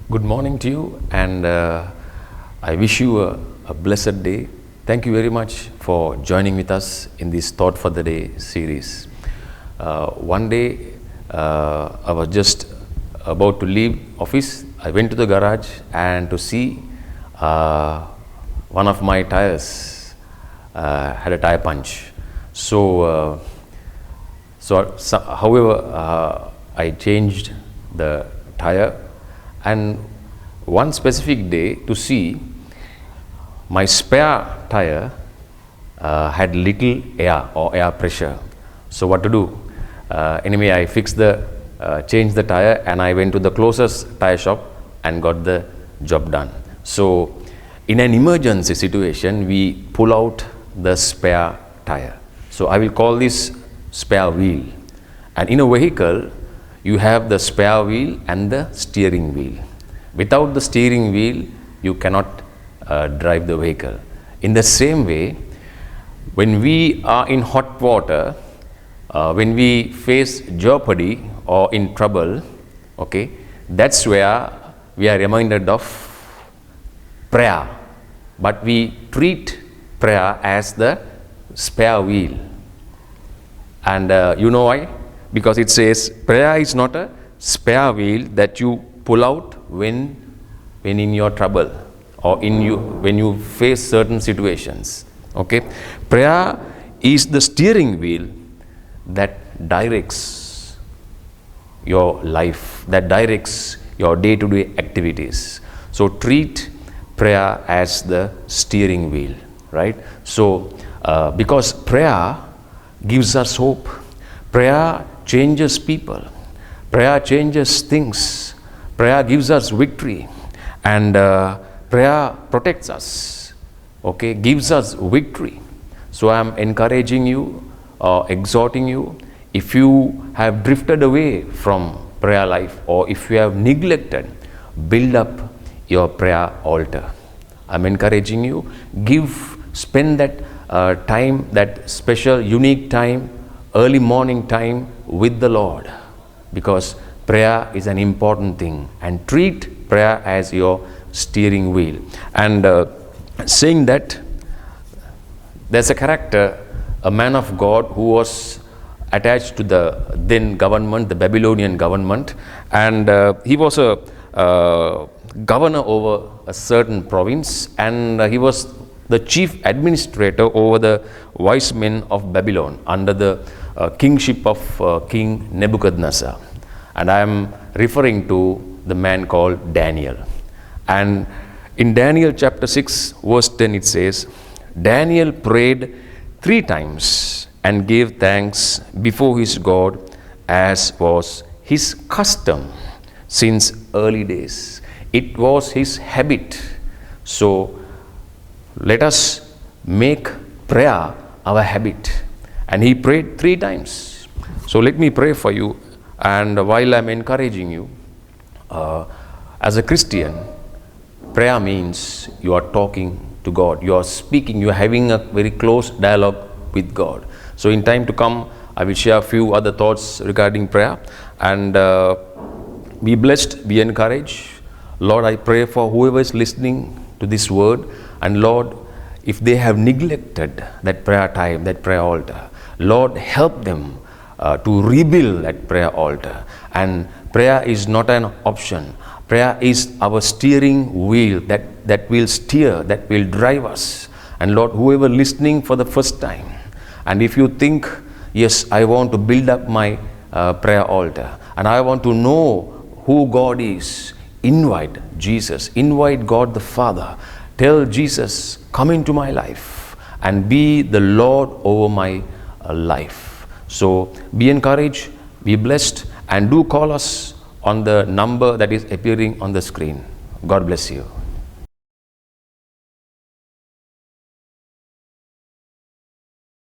Good morning to you, and I wish you a blessed day. Thank you very much for joining with us in this Thought for the Day series. One day, I was just about to leave office. I went to the garage and to see one of my tires had a tire punch. However, I changed the tire, and one specific day to see my spare tire had little air or air pressure. So what to do? Anyway, I changed the tire, and I went to the closest tire shop and got the job done. So in an emergency situation, we pull out the spare tire. So I will call this spare wheel. And in a vehicle, you have the spare wheel and the steering wheel. Without the steering wheel, you cannot drive the vehicle. In the same way, when we are in hot water, when we face jeopardy or in trouble, okay, that's where we are reminded of prayer. But we treat prayer as the spare wheel. And you know why? Because it says prayer is not a spare wheel that you pull out when in your trouble or when you face certain situations. Okay, prayer is the steering wheel that directs your life, that directs your day-to-day activities. So treat prayer as the steering wheel, right? So because prayer gives us hope, prayer changes people, prayer changes things, prayer gives us victory, and prayer protects us, okay, gives us victory. So I am encouraging you, exhorting you, if you have drifted away from prayer life or if you have neglected, build up your prayer altar. I am encouraging you, spend that time, that special unique time, early morning time with the Lord, because prayer is an important thing, and treat prayer as your steering wheel. And saying that, there's a character, a man of God who was attached to the then government, the Babylonian government, and he was a governor over a certain province, and he was the chief administrator over the wise men of Babylon under the kingship of King Nebuchadnezzar. And I am referring to the man called Daniel. And in Daniel chapter 6 verse 10 it says, Daniel prayed 3 times and gave thanks before his God, as was his custom since early days. It was his habit. So let us make prayer our habit. And he prayed 3 times. So let me pray for you. And while I'm encouraging you, as a Christian, prayer means you are talking to God, you are speaking, you are having a very close dialogue with God. So in time to come, I will share a few other thoughts regarding prayer. And be blessed, be encouraged. Lord, I pray for whoever is listening to this word. And Lord, if they have neglected that prayer time, that prayer altar, Lord, help them to rebuild that prayer altar. And prayer is not an option. Prayer is our steering wheel that will steer, that will drive us. And Lord, whoever listening for the first time, and if you think, yes, I want to build up my prayer altar, and I want to know who God is, invite Jesus, invite God the Father. Tell Jesus, come into my life and be the Lord over my life. So be encouraged, be blessed, and do call us on the number that is appearing on the screen. God bless you.